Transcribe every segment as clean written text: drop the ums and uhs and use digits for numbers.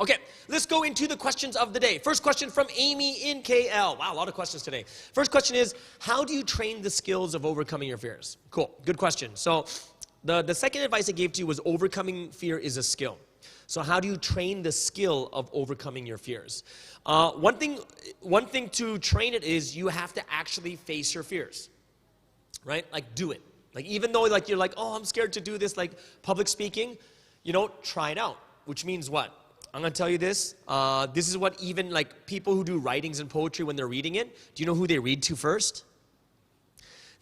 Okay, let's go into the questions of the day. First question from Amy in KL. Wow, a lot of questions today. First question is, how do you train the skills of overcoming your fears? Cool, good question. So the second advice I gave to you was overcoming fear is a skill. So how do you train the skill of overcoming your fears? One thing to train it is you have to actually face your fears, right? Like do it. Like even though like you're like, oh, I'm scared to do this, like public speaking, try it out. Which means what? I'm going to tell you this. This is what even like people who do writings and poetry when they're reading it, do you know who they read to first?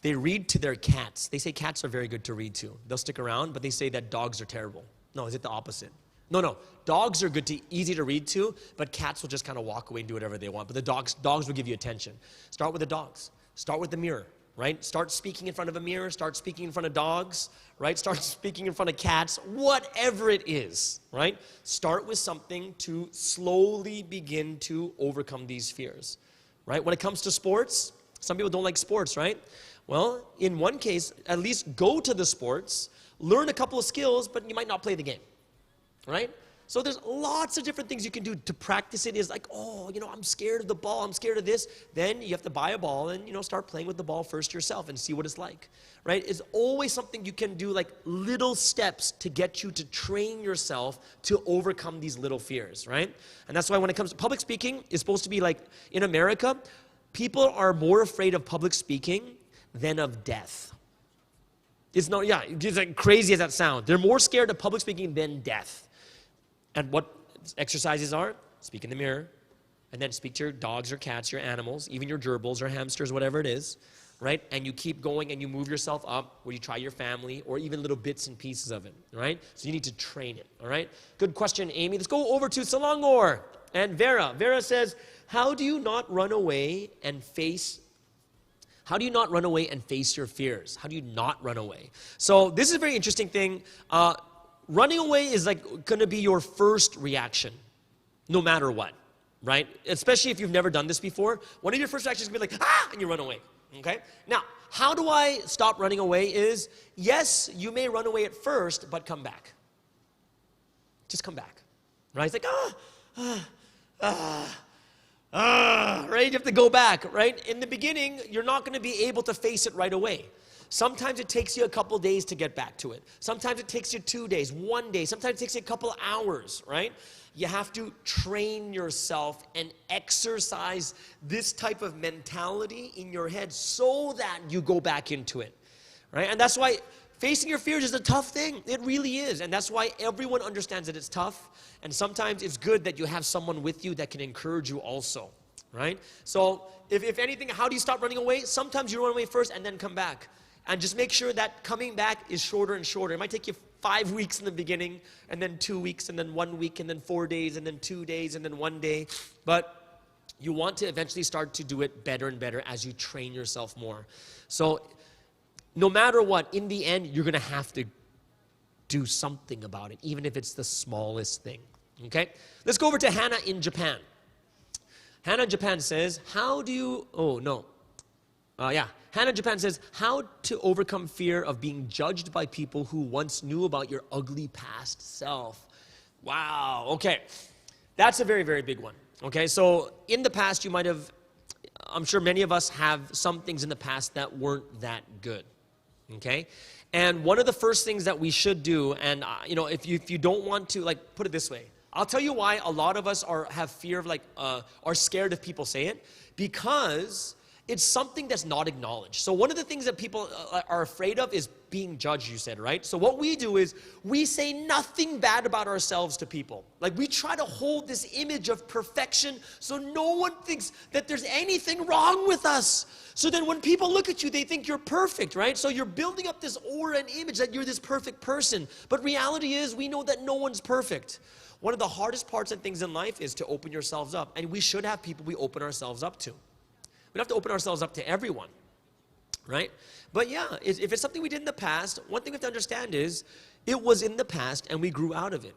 They read to their cats. They say cats are very good to read to. They'll stick around, but they say that dogs are terrible. No, is it the opposite? No. Dogs are easy to read to, but cats will just kind of walk away and do whatever they want. But the dogs will give you attention. Start with the dogs. Start with the mirror, right? Start speaking in front of a mirror. Start speaking in front of dogs, right? Start speaking in front of cats, whatever it is, right? Start with something to slowly begin to overcome these fears, right? When it comes to sports, some people don't like sports, right? Well, in one case, at least go to the sports, learn a couple of skills, but you might not play the game. Right? So there's lots of different things you can do to practice it. Is like, oh, I'm scared of the ball. I'm scared of this. Then you have to buy a ball and, start playing with the ball first yourself and see what it's like. Right? It's always something you can do, like little steps to get you to train yourself to overcome these little fears. Right? And that's why when it comes to public speaking, it's supposed to be like in America, people are more afraid of public speaking than of death. It's like crazy as that sounds. They're more scared of public speaking than death. And what exercises are? Speak in the mirror, and then speak to your dogs or cats, your animals, even your gerbils or hamsters, whatever it is, right? And you keep going and you move yourself up where you try your family or even little bits and pieces of it, right? So you need to train it, all right? Good question, Amy. Let's go over to Selangor and Vera. Vera says, how do you not run away and face your fears? How do you not run away? So this is a very interesting thing. Running away is like going to be your first reaction, no matter what, right? Especially if you've never done this before. One of your first reactions is going to be like, ah, and you run away, okay? Now, how do I stop running away is, yes, you may run away at first, but come back. Just come back, right? It's like, right? You have to go back, right? In the beginning, you're not going to be able to face it right away. Sometimes it takes you a couple days to get back to it. Sometimes it takes you 2 days, 1 day. Sometimes it takes you a couple hours, right? You have to train yourself and exercise this type of mentality in your head so that you go back into it, right? And that's why facing your fears is a tough thing. It really is. And that's why everyone understands that it's tough. And sometimes it's good that you have someone with you that can encourage you also, right? So if anything, how do you stop running away? Sometimes you run away first and then come back. And just make sure that coming back is shorter and shorter. It might take you 5 weeks in the beginning, and then 2 weeks, and then 1 week, and then 4 days, and then 2 days, and then 1 day. But you want to eventually start to do it better and better as you train yourself more. So no matter what, in the end, you're going to have to do something about it, even if it's the smallest thing. Okay? Let's go over to Hannah in Japan. Hannah in Japan says, Hannah in Japan says, how to overcome fear of being judged by people who once knew about your ugly past self. Wow, okay. That's a very, very big one. Okay, so in the past you might have, I'm sure many of us have some things in the past that weren't that good. Okay? And one of the first things that we should do, and if you don't want to, like, put it this way, I'll tell you why a lot of us have fear of are scared if people say it, because it's something that's not acknowledged. So one of the things that people are afraid of is being judged, you said, right? So what we do is we say nothing bad about ourselves to people. Like we try to hold this image of perfection so no one thinks that there's anything wrong with us. So then when people look at you, they think you're perfect, right? So you're building up this aura and image that you're this perfect person. But reality is we know that no one's perfect. One of the hardest parts and things in life is to open yourselves up. And we should have people we open ourselves up to. We don't have to open ourselves up to everyone, right? But yeah, if it's something we did in the past, one thing we have to understand is it was in the past and we grew out of it.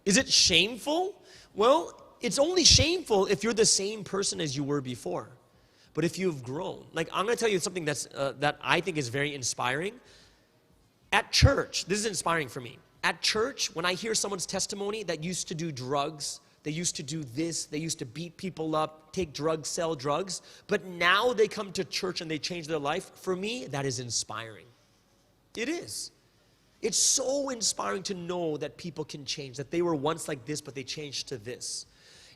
Is it shameful? Well, it's only shameful if you're the same person as you were before. But if you've grown, like I'm going to tell you something that I think is very inspiring. At church, this is inspiring for me. At church, when I hear someone's testimony that used to do drugs, They used to do this. They used to beat people up, take drugs, sell drugs. But now they come to church and they change their life. For me, that is inspiring. It is. It's so inspiring to know that people can change, that they were once like this, but they changed to this.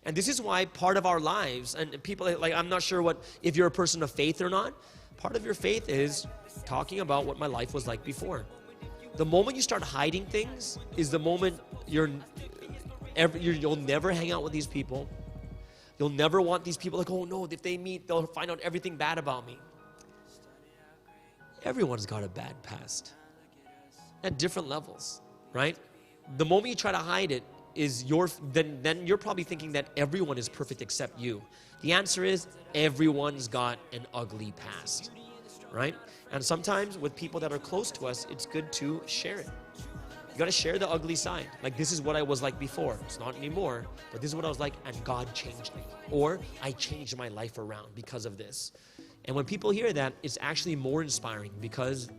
And this is why part of our lives, and people, like, I'm not sure if you're a person of faith or not, part of your faith is talking about what my life was like before. The moment you start hiding things is the moment you'll never hang out with these people. You'll never want these people like, oh no, if they meet, they'll find out everything bad about me. Everyone's got a bad past at different levels, right? The moment you try to hide it then you're probably thinking that everyone is perfect except you. The answer is everyone's got an ugly past, right? And sometimes with people that are close to us, it's good to share it. You got to share the ugly side. Like, this is what I was like before. It's not anymore, but this is what I was like, and God changed me. Or I changed my life around because of this. And when people hear that, it's actually more inspiring because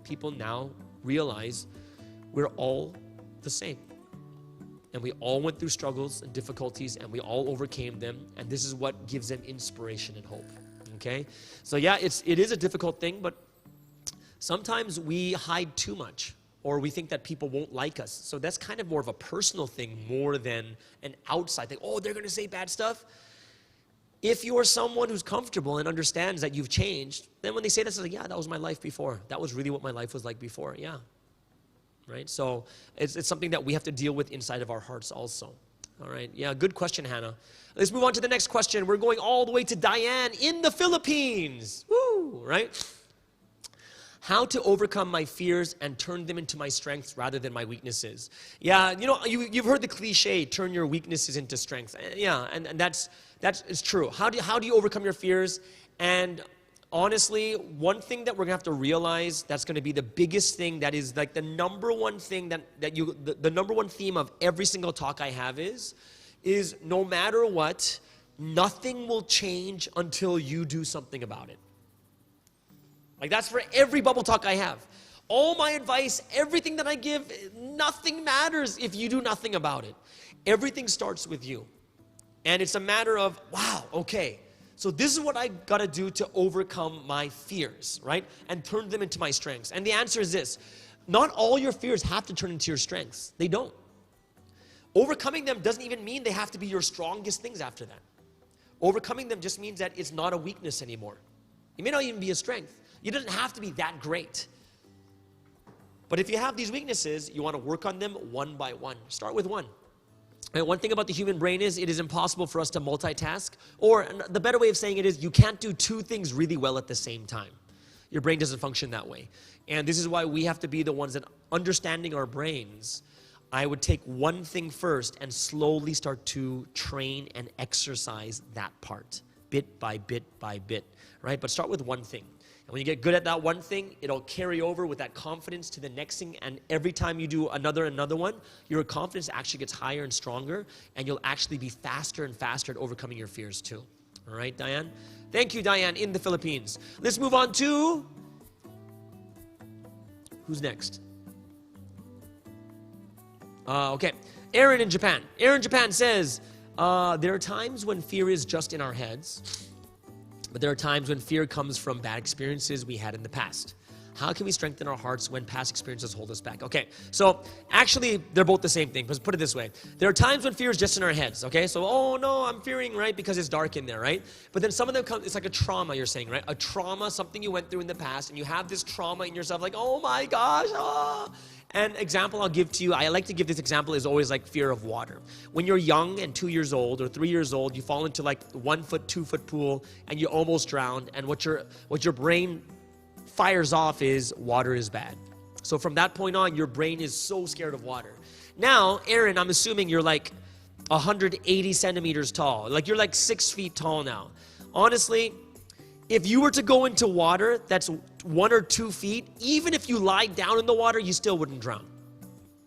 people now realize we're all the same. And we all went through struggles and difficulties, and we all overcame them. And this is what gives them inspiration and hope. Okay? So yeah, it is a difficult thing, but sometimes we hide too much, or we think that people won't like us. So that's kind of more of a personal thing more than an outside thing. Oh, they're going to say bad stuff. If you're someone who's comfortable and understands that you've changed, then when they say this, it's like, yeah, that was my life before. That was really what my life was like before. Yeah. Right? So it's something that we have to deal with inside of our hearts also. All right. Yeah, good question, Hannah. Let's move on to the next question. We're going all the way to Diane in the Philippines. Woo! Right? How to overcome my fears and turn them into my strengths rather than my weaknesses. Yeah, you've heard the cliche, turn your weaknesses into strengths. Yeah, and that's it's true. How do you overcome your fears? And honestly, one thing that we're gonna have to realize that's gonna be the biggest thing, that is like the number one thing the number one theme of every single talk I have is no matter what, nothing will change until you do something about it. Like, that's for every bubble talk I have. All my advice, everything that I give, nothing matters if you do nothing about it. Everything starts with you. And it's a matter of, wow, okay, so this is what I gotta do to overcome my fears, right? And turn them into my strengths. And the answer is this: not all your fears have to turn into your strengths. They don't. Overcoming them doesn't even mean they have to be your strongest things after that. Overcoming them just means that it's not a weakness anymore. It may not even be a strength. It doesn't have to be that great. But if you have these weaknesses, you want to work on them one by one. Start with one. And one thing about the human brain is it is impossible for us to multitask. Or the better way of saying it is you can't do two things really well at the same time. Your brain doesn't function that way. And this is why we have to be the ones that, understanding our brains, I would take one thing first and slowly start to train and exercise that part, bit by bit by bit, right? But start with one thing. And when you get good at that one thing, it'll carry over with that confidence to the next thing. And every time you do another one, your confidence actually gets higher and stronger. And you'll actually be faster and faster at overcoming your fears too. All right, Diane? Thank you, Diane, in the Philippines. Let's move on to... who's next? Okay, Aaron in Japan. Aaron in Japan says, there are times when fear is just in our heads. But there are times when fear comes from bad experiences we had in the past. How can we strengthen our hearts when past experiences hold us back? Okay, so actually, they're both the same thing. Let's put it this way. There are times when fear is just in our heads, okay? So, oh no, I'm fearing, right? Because it's dark in there, right? But then some of them come, it's like a trauma, you're saying, right? A trauma, something you went through in the past, and you have this trauma in yourself, like, oh my gosh, ah. An example I'll give to you, I like to give this example, is always like fear of water. When you're young and 2 years old or 3 years old, you fall into like 1 foot, 2 foot pool and you almost drowned, and what your brain fires off is water is bad. So from that point on, your brain is so scared of water. Now, Aaron, I'm assuming you're like 180 centimeters tall. Like you're like 6 feet tall now. Honestly, if you were to go into water that's 1 or 2 feet, even if you lie down in the water, you still wouldn't drown.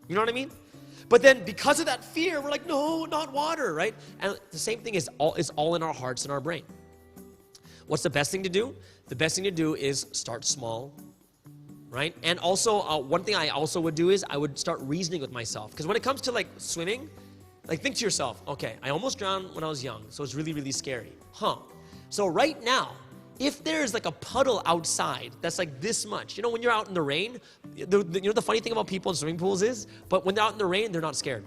You know what I mean? But then because of that fear, we're like, no, not water, right? And the same thing is all in our hearts and our brain. What's the best thing to do? The best thing to do is start small, right? And also, one thing I also would do is I would start reasoning with myself. Because when it comes to like swimming, Like think to yourself, okay, I almost drowned when I was young, so it's really, really scary. So right now, if there's like a puddle outside that's like this much, when you're out in the rain, the funny thing about people in swimming pools is, but when they're out in the rain, they're not scared,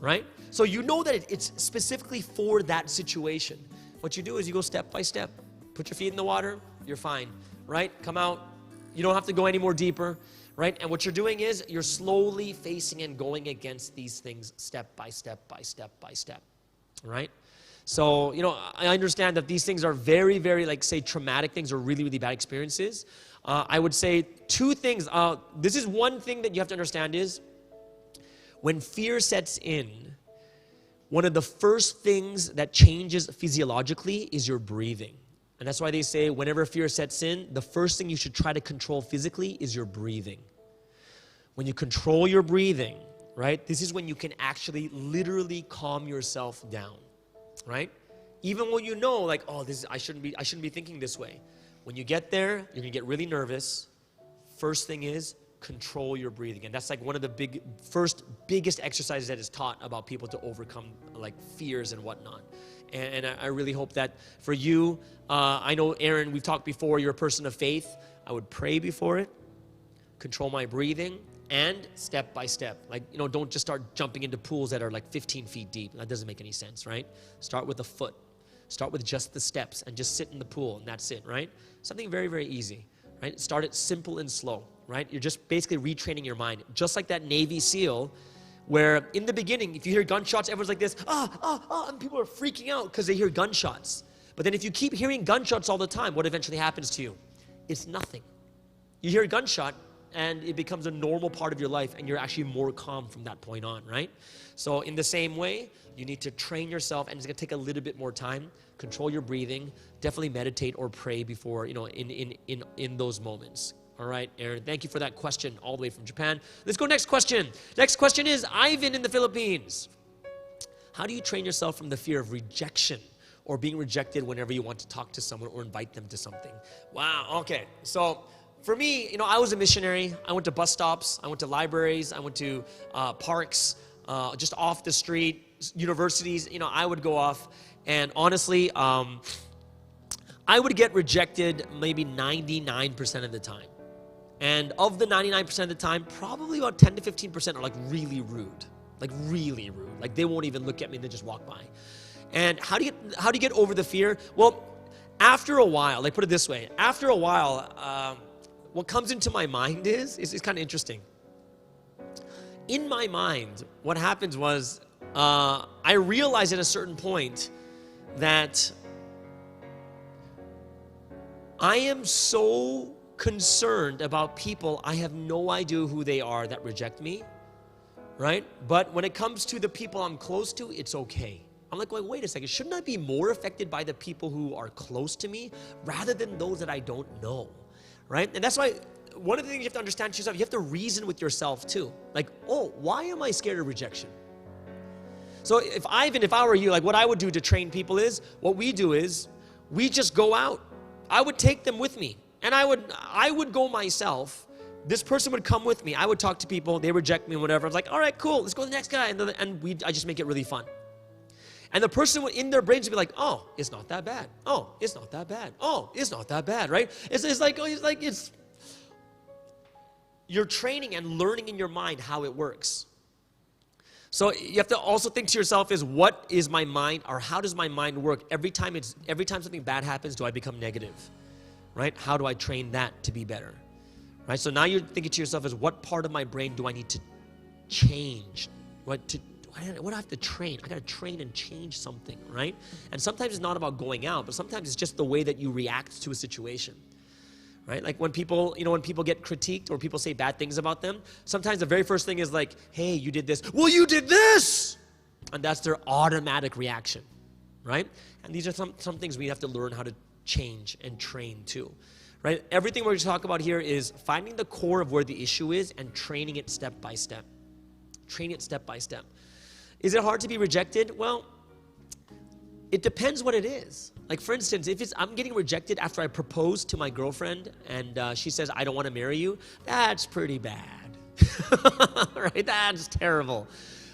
right? So you know that it's specifically for that situation. What you do is you go step by step. Put your feet in the water, you're fine, right? Come out. You don't have to go any more deeper, right? And what you're doing is you're slowly facing and going against these things step by step by step by step, right? So, I understand that these things are very, very, like, say, traumatic things or really, really bad experiences. I would say two things. This is one thing that you have to understand is when fear sets in, one of the first things that changes physiologically is your breathing. And that's why they say whenever fear sets in, the first thing you should try to control physically is your breathing. When you control your breathing, right, this is when you can actually literally calm yourself down. Right? Even when you know, like, oh, I shouldn't be thinking this way. When you get there, you're gonna get really nervous. First thing is control your breathing, and that's like one of the biggest exercises that is taught about people to overcome like fears and whatnot. And I really hope that for you, I know Aaron, we've talked before. You're a person of faith. I would pray before it, control my breathing. And step by step, like, don't just start jumping into pools that are like 15 feet deep. That doesn't make any sense, right? Start with a foot. Start with just the steps and just sit in the pool and that's it, right? Something very, very easy, right? Start it simple and slow, right? You're just basically retraining your mind. Just like that Navy SEAL where in the beginning, if you hear gunshots, everyone's like this, and people are freaking out because they hear gunshots. But then if you keep hearing gunshots all the time, what eventually happens to you? It's nothing. You hear a gunshot, and it becomes a normal part of your life, and you're actually more calm from that point on, right? So in the same way, you need to train yourself, and it's gonna take a little bit more time. Control your breathing. Definitely meditate or pray before, in those moments. All right, Aaron, thank you for that question all the way from Japan. Let's go next question. Next question is Ivan in the Philippines. How do you train yourself from the fear of rejection or being rejected whenever you want to talk to someone or invite them to something? Wow, okay, so for me, I was a missionary. I went to bus stops. I went to libraries. I went to parks, just off the street, universities. I would go off. And honestly, I would get rejected maybe 99% of the time. And of the 99% of the time, probably about 10 to 15% are like really rude. Like really rude. Like they won't even look at me and they just walk by. And how do you get over the fear? Well, after a while, like put it this way. After a while, what comes into my mind is kind of interesting. In my mind, what happens was I realized at a certain point that I am so concerned about people, I have no idea who they are that reject me, right? But when it comes to the people I'm close to, it's okay. I'm like, wait a second, shouldn't I be more affected by the people who are close to me rather than those that I don't know? Right? And that's why one of the things you have to understand to yourself, you have to reason with yourself too. Like, why am I scared of rejection? So if I were you, like what I would do to train people is, what we do is, we just go out. I would take them with me. And I would go myself. This person would come with me. I would talk to people. They reject me and whatever. I was like, all right, cool. Let's go to the next guy. I just make it really fun. And the person in their brains would be like, oh, it's not that bad. Oh, it's not that bad. Oh, it's not that bad, right? It's you're training and learning in your mind how it works. So you have to also think to yourself is, what is my mind, or how does my mind work? Every time something bad happens, do I become negative, right? How do I train that to be better, right? So now you're thinking to yourself is, what part of my brain do I need to change? What do I have to train? I got to train and change something, right? And sometimes it's not about going out, but sometimes it's just the way that you react to a situation, right? Like when people get critiqued or people say bad things about them, sometimes the very first thing is like, hey, you did this. Well, you did this! And that's their automatic reaction, right? And these are some things we have to learn how to change and train too, right? Everything we're going to talk about here is finding the core of where the issue is and training it step by step. Train it step by step. Is it hard to be rejected? Well, it depends what it is. Like for instance, if I'm getting rejected after I propose to my girlfriend and she says, I don't want to marry you, that's pretty bad, right? That's terrible.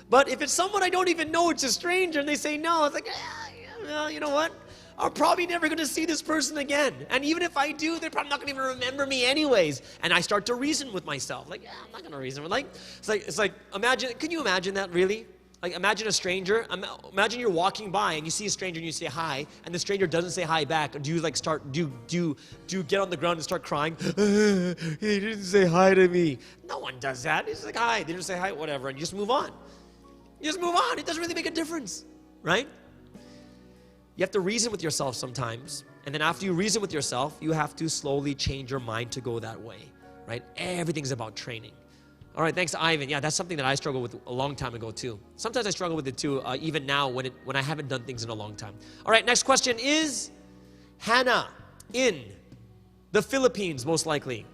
But if it's someone I don't even know, it's a stranger, and they say no, it's like, well, you know what? I'm probably never going to see this person again. And even if I do, they're probably not going to even remember me anyways. And I start to reason with myself. Like, I'm not going to reason. It's like, imagine, can you imagine that really? Like, imagine a stranger. Imagine you're walking by and you see a stranger and you say hi, and the stranger doesn't say hi back. Do you like do you get on the ground and start crying? He didn't say hi to me. No one does that. It's like, hi. They just say hi, whatever, and you just move on. You just move on. It doesn't really make a difference, right? You have to reason with yourself sometimes. And then after you reason with yourself, you have to slowly change your mind to go that way, right? Everything's about training. All right, thanks, Ivan. Yeah, that's something that I struggled with a long time ago, too. Sometimes I struggle with it, too, even now when I haven't done things in a long time. All right, next question is Hannah in the Philippines, most likely.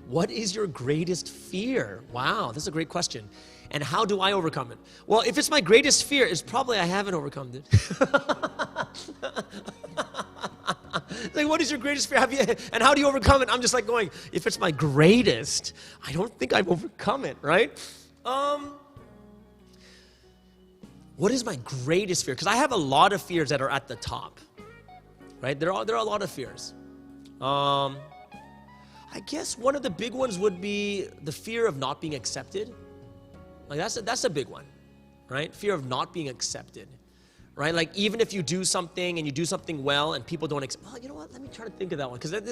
What is your greatest fear? Wow, that's a great question. And how do I overcome it? Well, if it's my greatest fear, it's probably I haven't overcome it. Like, what is your greatest fear? And how do you overcome it? I'm just like going, if it's my greatest, I don't think I've overcome it, right? What is my greatest fear? Because I have a lot of fears that are at the top, right? There are a lot of fears. I guess one of the big ones would be the fear of not being accepted. Like that's a big one, right? Fear of not being accepted, right? Like even if you do something and you do something well and people don't accept, well, you know what? Let me try to think of that one because I'm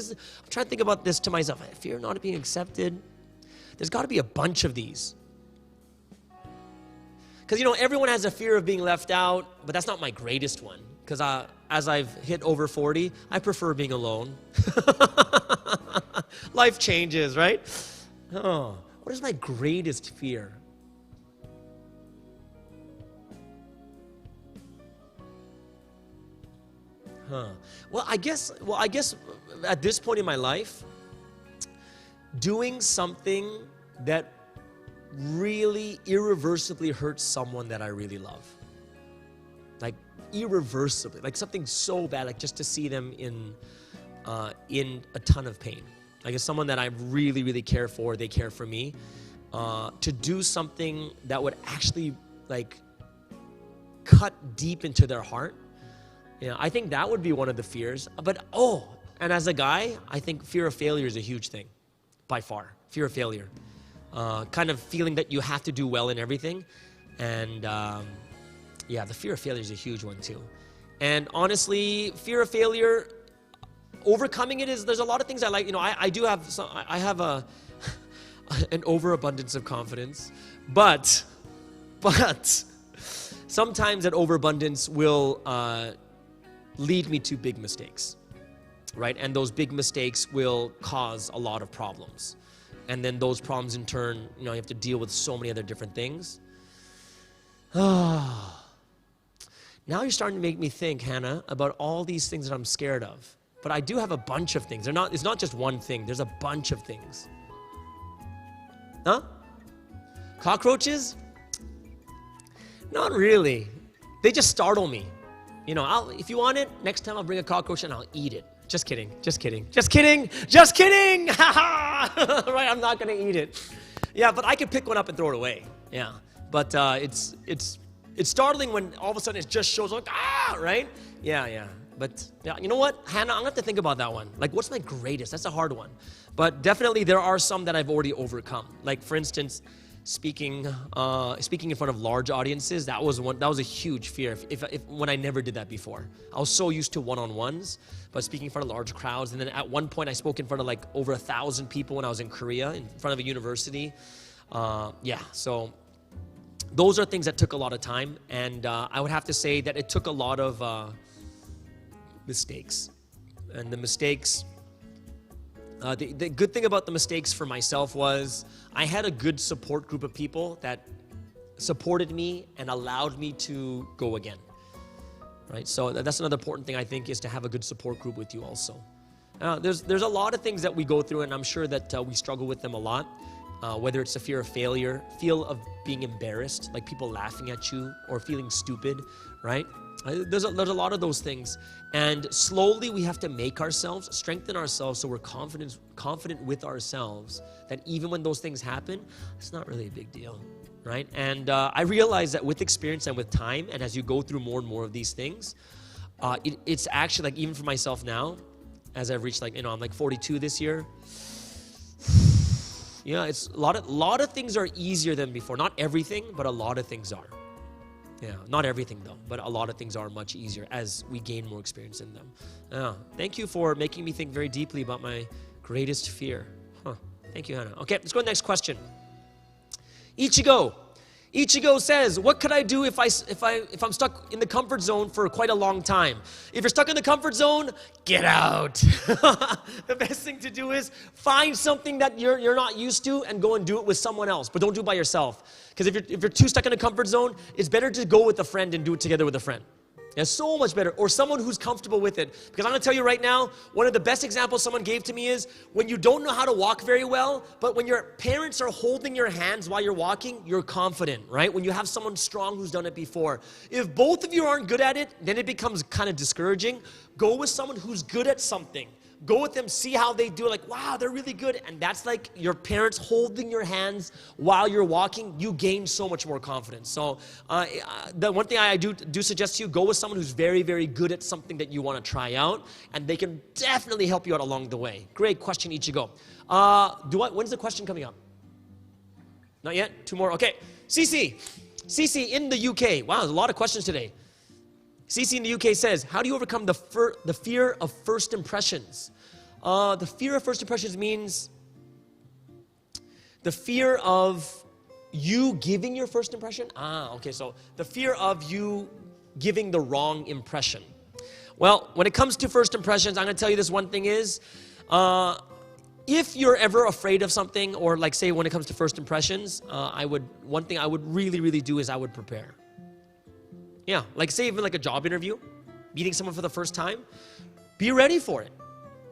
trying to think about this to myself. Fear of not being accepted. There's got to be a bunch of these. Because, everyone has a fear of being left out, but that's not my greatest one. Because as I've hit over 40, I prefer being alone. Life changes, right? Oh, what is my greatest fear? Well, I guess at this point in my life, doing something that really irreversibly hurts someone that I really love. Like irreversibly, like something so bad, like just to see them in a ton of pain. Like it's someone that I really, really care for, they care for me. To do something that would actually like cut deep into their heart. I think that would be one of the fears. But and as a guy, I think fear of failure is a huge thing, by far. Fear of failure, kind of feeling that you have to do well in everything, and the fear of failure is a huge one too. And honestly, fear of failure, overcoming it there's a lot of things I like. I have an overabundance of confidence, but sometimes that overabundance will lead me to big mistakes, right? And those big mistakes will cause a lot of problems. And then those problems in turn, you have to deal with so many other different things. Now you're starting to make me think, Hannah, about all these things that I'm scared of. But I do have a bunch of things. It's not just one thing. There's a bunch of things. Huh? Cockroaches? Not really. They just startle me. If you want it, next time I'll bring a cockroach and I'll eat it. Just kidding. Right, I'm not gonna eat it. Yeah, but I can pick one up and throw it away. Yeah, but it's startling when all of a sudden it just shows up, right? Yeah. But yeah, you know what, Hannah, I'm gonna have to think about that one. Like, what's my greatest? That's a hard one. But definitely there are some that I've already overcome. Like, for instance, speaking in front of large audiences, that was a huge fear if when I never did that before. I was so used to one-on-ones, but speaking in front of large crowds. And then at one point I spoke in front of like over 1,000 people when I was in Korea in front of a university. So those are things that took a lot of time, and I would have to say that it took a lot of mistakes. And the mistakes, the good thing about the mistakes for myself was I had a good support group of people that supported me and allowed me to go again, right? So that's another important thing, I think, is to have a good support group with you also. There's a lot of things that we go through, and I'm sure that we struggle with them a lot, whether it's a fear of failure, feel of being embarrassed, like people laughing at you, or feeling stupid, right? There's a lot of those things, and slowly we have to make ourselves, strengthen ourselves, so we're confident with ourselves that even when those things happen, it's not really a big deal. right? And I realize that with experience and with time, and as you go through more and more of these things, it's actually like, even for myself now, as I've reached, like, you know, I'm like 42 this year. Yeah, it's a lot of things are easier than before. Not everything, but a lot of things are. Yeah, not everything though, but a lot of things are much easier as we gain more experience in them. Thank you for making me think very deeply about my greatest fear. Thank you, Hannah. Okay, let's go to the next question. Ichigo says, what could I do if I'm stuck in the comfort zone for quite a long time? If you're stuck in the comfort zone, get out. The best thing to do is find something that you're not used to and go and do it with someone else, but don't do it by yourself. Because if you're too stuck in a comfort zone, it's better to go with a friend and do it together with a friend. It's so much better. Or someone who's comfortable with it. Because I'm going to tell you right now, one of the best examples someone gave to me is when you don't know how to walk very well, but when your parents are holding your hands while you're walking, you're confident, right? When you have someone strong who's done it before. If both of you aren't good at it, then it becomes kind of discouraging. Go with someone who's good at something. Go with them, see how they do it. Like, wow, they're really good. And that's like your parents holding your hands while you're walking. You gain so much more confidence. So the one thing I do suggest to you, go with someone who's very, very good at something that you want to try out. And they can definitely help you out along the way. Great question, Ichigo. When's the question coming up? Not yet? Two more? Okay. Cece in the UK. Wow, there's a lot of questions today. CC in the UK says, how do you overcome the fear of first impressions? The fear of first impressions means the fear of you giving your first impression. Okay, so the fear of you giving the wrong impression. Well, when it comes to first impressions, I'm going to tell you this one thing is, if you're ever afraid of something, or like say when it comes to first impressions, one thing I would really, really do is I would prepare. Yeah, like say even like a job interview, meeting someone for the first time, be ready for it.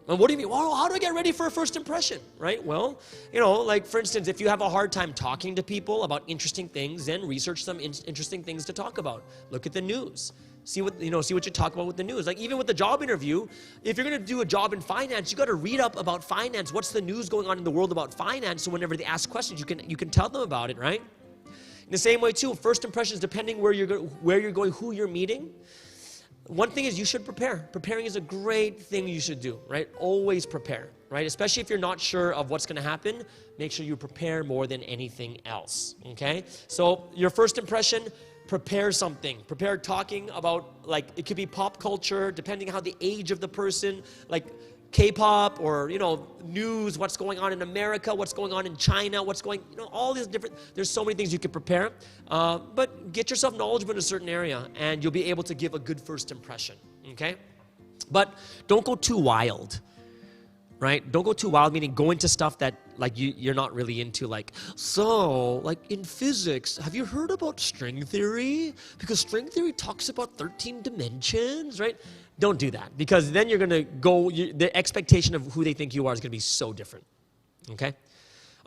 And what do you mean? Well, how do I get ready for a first impression, right? Well, you know, like for instance, if you have a hard time talking to people about interesting things, then research some interesting things to talk about. Look at the news. See what you talk about with the news. Like even with the job interview, if you're going to do a job in finance, you got to read up about finance. What's the news going on in the world about finance? So whenever they ask questions, you can tell them about it, right? In the same way too, first impressions, depending where you're going, who you're meeting. One thing is you should prepare. Preparing is a great thing you should do, right? Always prepare, right? Especially if you're not sure of what's going to happen, make sure you prepare more than anything else, okay? So your first impression, prepare something. Prepare talking about, like, it could be pop culture, depending on how the age of the person, like K-pop or, you know, news, what's going on in America, what's going on in China, all these different, there's so many things you could prepare. But get yourself knowledgeable in a certain area and you'll be able to give a good first impression, okay? But don't go too wild, right? Don't go too wild, meaning go into stuff that like you're not really into, like, so, like in physics, have you heard about string theory? Because string theory talks about 13 dimensions, right? Don't do that, because then you're going to go, the expectation of who they think you are is going to be so different, okay?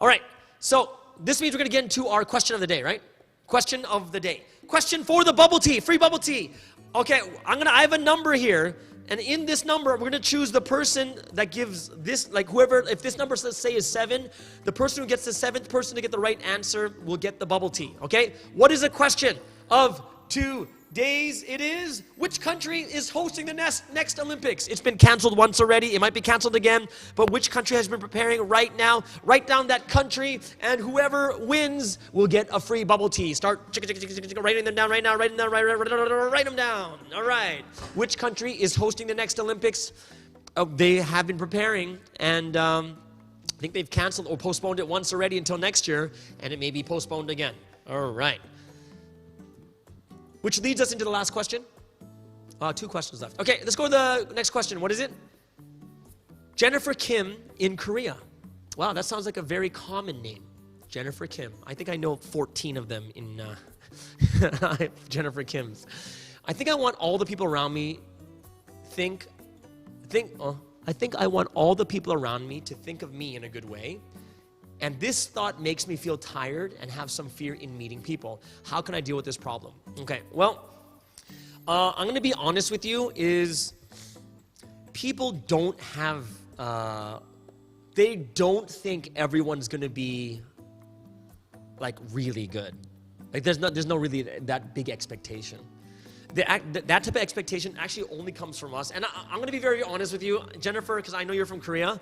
All right, so this means we're going to get into our question of the day, right? Question of the day. Question for the bubble tea, free bubble tea. Okay, I have a number here, and in this number, we're going to choose the person that gives this, like whoever, if this number, let's say, is 7, the person who gets the 7th person to get the right answer will get the bubble tea, okay? What is the question of today's? It is, which country is hosting the next Olympics? It's been canceled once already. It might be canceled again, but which country has been preparing right now? Write down that country, and whoever wins will get a free bubble tea. Start writing them down right now. Write them down. All right. Which country is hosting the next Olympics? They have been preparing, and I think they've canceled or postponed it once already until next year, and it may be postponed again. All right. Which leads us into the last question. 2 questions left. Okay, let's go to the next question. What is it? Jennifer Kim in Korea. Wow, that sounds like a very common name. Jennifer Kim. I think I know 14 of them in Jennifer Kims. I think I want all the people around me I think I want all the people around me to think of me in a good way. And this thought makes me feel tired and have some fear in meeting people. How can I deal with this problem? Okay, well, I'm going to be honest with you, is people don't have, they don't think everyone's going to be like really good. Like there's no really that big expectation. That type of expectation actually only comes from us. And I'm going to be very honest with you, Jennifer, because I know you're from Korea.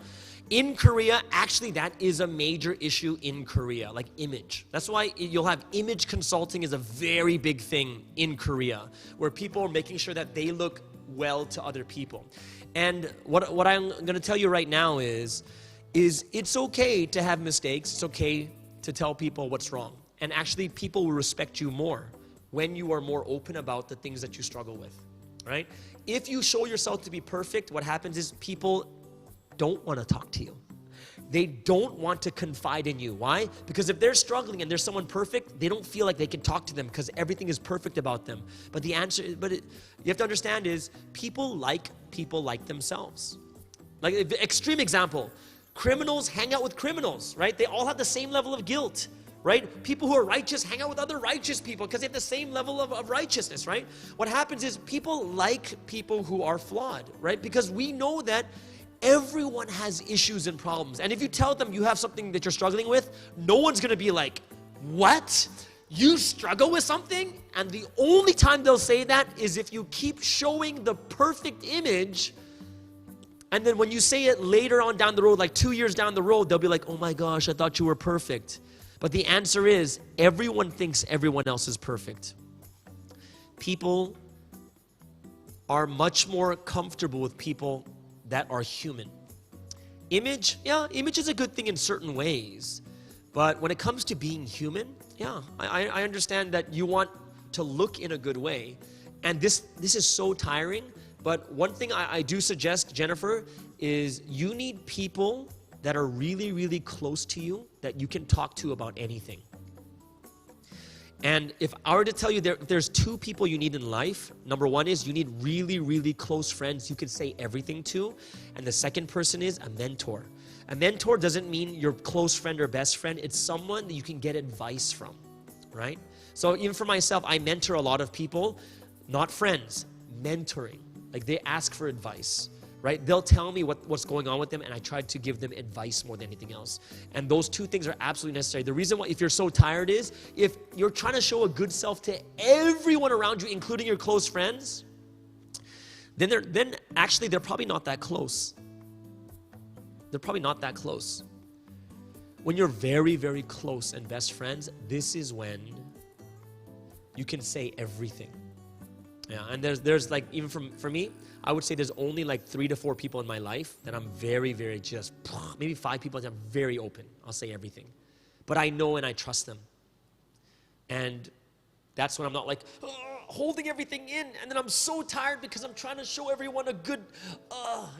In Korea, actually, that is a major issue in Korea, like image. That's why you'll have image consulting is a very big thing in Korea, where people are making sure that they look well to other people. And what I'm going to tell you right now is it's okay to have mistakes. It's okay to tell people what's wrong. And actually, people will respect you more when you are more open about the things that you struggle with, right? If you show yourself to be perfect, what happens is people don't want to talk to you. They don't want to confide in you. Why? Because if they're struggling and there's someone perfect, they don't feel like they can talk to them because everything is perfect about them. But you have to understand is people like themselves. Like extreme example, criminals hang out with criminals, right? They all have the same level of guilt. Right? People who are righteous hang out with other righteous people because they have the same level of righteousness, right? What happens is people like people who are flawed, right? Because we know that everyone has issues and problems. And if you tell them you have something that you're struggling with, no one's going to be like, what? You struggle with something? And the only time they'll say that is if you keep showing the perfect image. And then when you say it later on down the road, like 2 years down the road, they'll be like, oh my gosh, I thought you were perfect. But the answer is, everyone thinks everyone else is perfect. People are much more comfortable with people that are human. Image is a good thing in certain ways. But when it comes to being human, I understand that you want to look in a good way. And this is so tiring. But one thing I do suggest, Jennifer, is you need people that are really, really close to you that you can talk to about anything. And if I were to tell you there's two people you need in life, number one is you need really, really close friends you can say everything to. And the second person is a mentor. A mentor doesn't mean your close friend or best friend. It's someone that you can get advice from, right? So even for myself, I mentor a lot of people, not friends, mentoring. Like they ask for advice. Right? They'll tell me what's going on with them, and I try to give them advice more than anything else. And those two things are absolutely necessary. The reason why, if you're so tired, is if you're trying to show a good self to everyone around you, including your close friends, then actually they're probably not that close. They're probably not that close. When you're very, very close and best friends, this is when you can say everything. Yeah, and there's like, even for me, I would say there's only like 3 to 4 people in my life that I'm very, very just, maybe 5 people that I'm very open. I'll say everything. But I know and I trust them. And that's when I'm not like, holding everything in, and then I'm so tired because I'm trying to show everyone a good,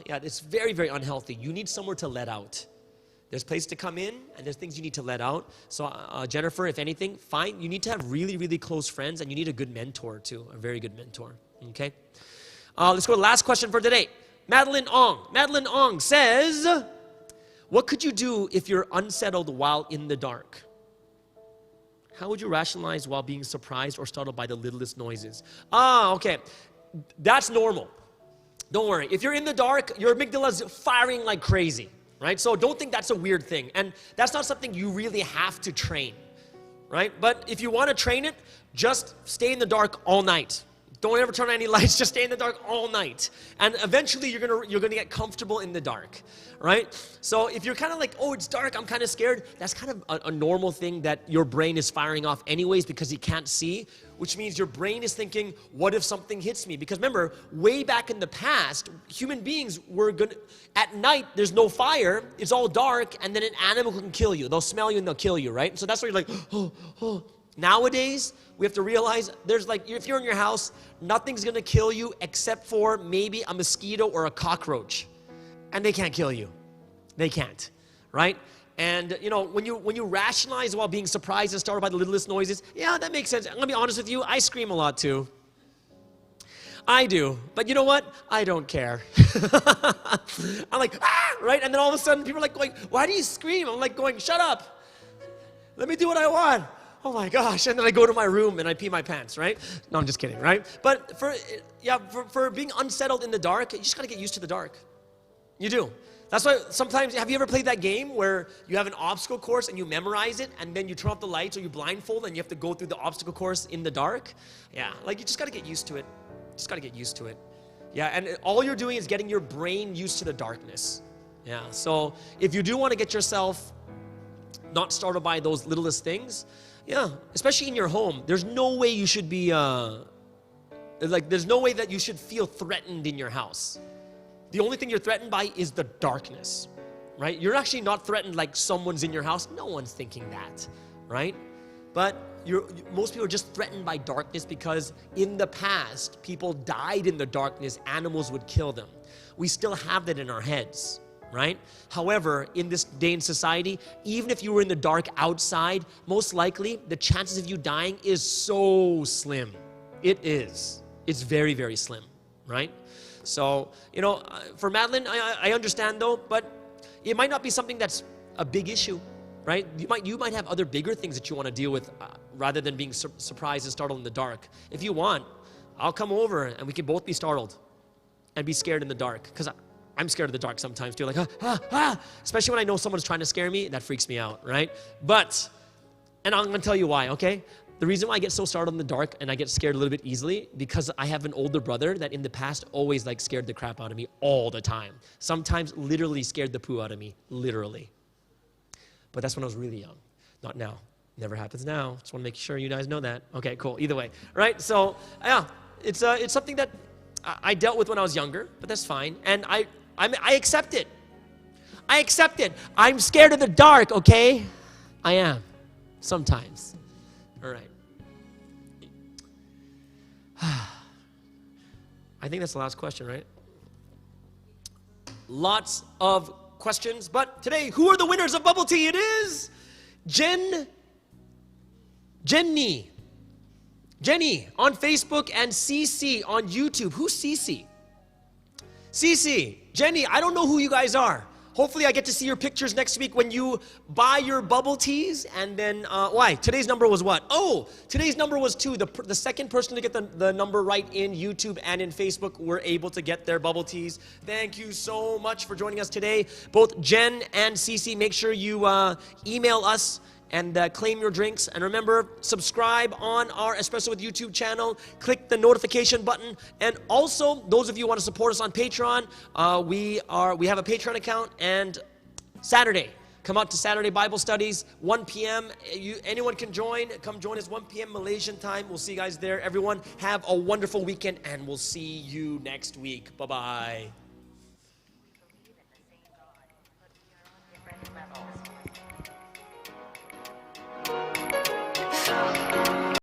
it's very, very unhealthy. You need somewhere to let out. There's place to come in, and there's things you need to let out. So Jennifer, if anything, you need to have really, really close friends, and you need a good mentor too, a very good mentor, okay? Let's go to the last question for today. Madeline Ong. Madeline Ong says, what could you do if you're unsettled while in the dark? How would you rationalize while being surprised or startled by the littlest noises? Okay. That's normal. Don't worry. If you're in the dark, your amygdala's firing like crazy, right? So don't think that's a weird thing. And that's not something you really have to train, right? But if you want to train it, just stay in the dark all night. Don't ever turn on any lights, just stay in the dark all night. And eventually you're gonna get comfortable in the dark, right? So if you're kind of like, oh, it's dark, I'm kind of scared, that's kind of a normal thing that your brain is firing off anyways because you can't see, which means your brain is thinking, what if something hits me? Because remember, way back in the past, human beings were at night, there's no fire, it's all dark, and then an animal can kill you. They'll smell you and they'll kill you, right? So that's why you're like, oh. Nowadays, we have to realize there's like, if you're in your house, nothing's gonna kill you except for maybe a mosquito or a cockroach. And they can't kill you. They can't, right? And you know, when you rationalize while being surprised and startled by the littlest noises, yeah, that makes sense. I'm gonna be honest with you, I scream a lot too. I do, but you know what? I don't care. I'm like, right? And then all of a sudden people are like going, why do you scream? I'm like going, shut up. Let me do what I want. Oh my gosh, and then I go to my room and I pee my pants, right? No, I'm just kidding, right? But for being unsettled in the dark, you just gotta get used to the dark. You do. That's why sometimes, have you ever played that game where you have an obstacle course and you memorize it and then you turn off the lights or you blindfold and you have to go through the obstacle course in the dark? Yeah, like you just got to get used to it. Just got to get used to it. Yeah, and all you're doing is getting your brain used to the darkness. Yeah, so if you do want to get yourself not startled by those littlest things, yeah, especially in your home, there's no way you should be, there's no way that you should feel threatened in your house. The only thing you're threatened by is the darkness, right? You're actually not threatened like someone's in your house. No one's thinking that, right? But most people are just threatened by darkness because in the past, people died in the darkness, animals would kill them. We still have that in our heads, right? However, in this day in society, even if you were in the dark outside, most likely the chances of you dying is so slim. It is. It's very, very slim, right? So, you know, for Madeline, I understand though, but it might not be something that's a big issue, right? You might have other bigger things that you want to deal with rather than being surprised and startled in the dark. If you want, I'll come over and we can both be startled and be scared in the dark, because I'm scared of the dark sometimes too, like, especially when I know someone's trying to scare me, that freaks me out, right? And I'm going to tell you why, okay? The reason why I get so startled in the dark and I get scared a little bit easily, because I have an older brother that in the past always like scared the crap out of me all the time. Sometimes literally scared the poo out of me, literally. But that's when I was really young, not now. Never happens now. Just want to make sure you guys know that. Okay, cool. Either way, right? So yeah, it's something that I dealt with when I was younger, but that's fine. And I accept it. I accept it. I'm scared of the dark, okay? I am, sometimes. All right. I think that's the last question, right? Lots of questions, but today, who are the winners of bubble tea? It is Jenny on Facebook and CC on YouTube. Who's CC? CC, Jenny, I don't know who you guys are. Hopefully I get to see your pictures next week when you buy your bubble teas. And then, why? Today's number was what? Oh, today's number was 2. The second person to get the number right in YouTube and in Facebook were able to get their bubble teas. Thank you so much for joining us today. Both Jen and Cece, make sure you email us and claim your drinks. And remember, subscribe on our Espresso with YouTube channel. Click the notification button. And also, those of you who want to support us on Patreon, we have a Patreon account. And Saturday, come out to Saturday Bible studies, 1 p.m. Anyone can join. Come join us 1 p.m. Malaysian time. We'll see you guys there. Everyone, have a wonderful weekend, and we'll see you next week. Bye-bye.